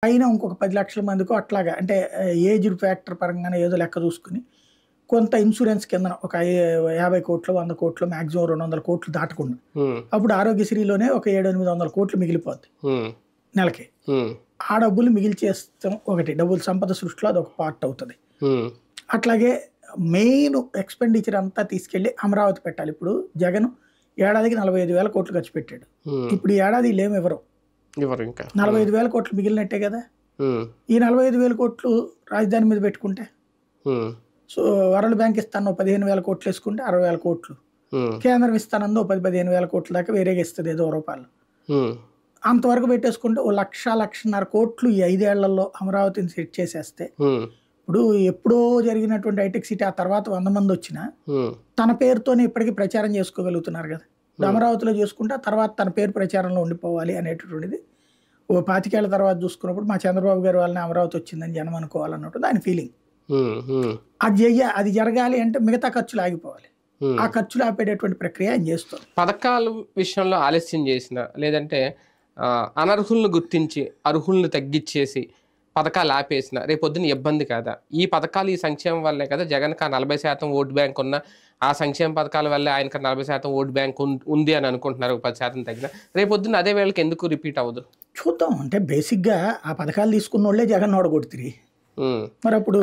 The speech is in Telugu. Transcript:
పైన ఇంకొక 10 లక్షల మందికో అట్లాగా అంటే ఏజ్డ్ ఫ్యాక్టర్ పరంగానే ఏదో లెక్క చూసుకొని కొంత ఇన్సూరెన్స్ కింద ఒక 50 కోట్లు 100 కోట్లు మాక్సిమం 200 కోట్లు దాటకుండా అప్పుడు ఆరోగ్యశ్రీలోనే ఒక 700-800 కోట్లు మిగిలిపోద్ది నెలకి. ఆ డబ్బులు మిగిల్చేస్తాం ఒకటి డబ్బులు సంపద సృష్టిలో అదొక పార్ట్ అవుతుంది. అట్లాగే మెయిన్ ఎక్స్పెండిచర్ అంతా తీసుకెళ్లి అమరావతి పెట్టాలి. ఇప్పుడు జగన్ ఏడాదికి 45,000 కోట్లు ఖర్చు పెట్టాడు. ఇప్పుడు ఈ ఏడాది వీళ్ళు ఏమి ఇవ్వరు, 45,000 కోట్లు మిగిలినట్టే కదా. ఈ 45,000 కోట్లు రాజధాని మీద పెట్టుకుంటే సో వరల్డ్ బ్యాంక్ ఇస్తాను 15,000 కోట్లు వేసుకుంటే 60,000 కోట్లు, కేంద్రం ఇస్తానందో 10-15,000 కోట్ల దాకా వేరేగా ఇస్తుంది ఏదో రూపాయలు. అంతవరకు పెట్టేసుకుంటే 1,00,00,000-1,50,000 కోట్లు ఈ 5 ఏళ్లలో అమరావతిని సెట్ చేసేస్తే ఇప్పుడు ఎప్పుడో జరిగినటువంటి హైటెక్ సిటీ ఆ తర్వాత 100 మంది వచ్చినా తన పేరుతోనే ఇప్పటికీ ప్రచారం చేసుకోగలుగుతున్నారు కదా. ఇప్పుడు అమరావతిలో చేసుకుంటే తర్వాత తన పేరు ప్రచారంలో ఉండిపోవాలి అనేటటువంటిది ఓ 25 ఏళ్ల తర్వాత చూసుకున్నప్పుడు మా చంద్రబాబు గారి వాళ్ళని అమరావతి వచ్చిందని జనం అనుకోవాలన్నట్టు దాని ఫీలింగ్. అది జరగాలి అంటే మిగతా ఖర్చులు ఆగిపోవాలి. ఆ ఖర్చులు ఆపేటటువంటి ప్రక్రియ ఆయన చేస్తుంది. పథకాల విషయంలో ఆలస్యం చేసిన లేదంటే అనర్హులను గుర్తించి అర్హులను తగ్గించేసి పథకాలు ఆపేసిన రేపొద్దున ఇబ్బంది కాదా? ఈ పథకాలు ఈ సంక్షేమం వల్లే కదా జగన్ కా 40% ఓటు బ్యాంక్ ఉన్న ఆ సంక్షేమ పథకాల వల్లే ఆయనకు 40% ఓటు బ్యాంక్ ఉంది అని అనుకుంటున్నారు. 10% తగ్గిన రేపొద్దున అదే వేళకి ఎందుకు రిపీట్ అవ్వదు చూద్దాం. అంటే బేసిక్గా ఆ పథకాలు తీసుకున్న వాళ్ళే జగన్ ఓడగొడుతుంది. మరి అప్పుడు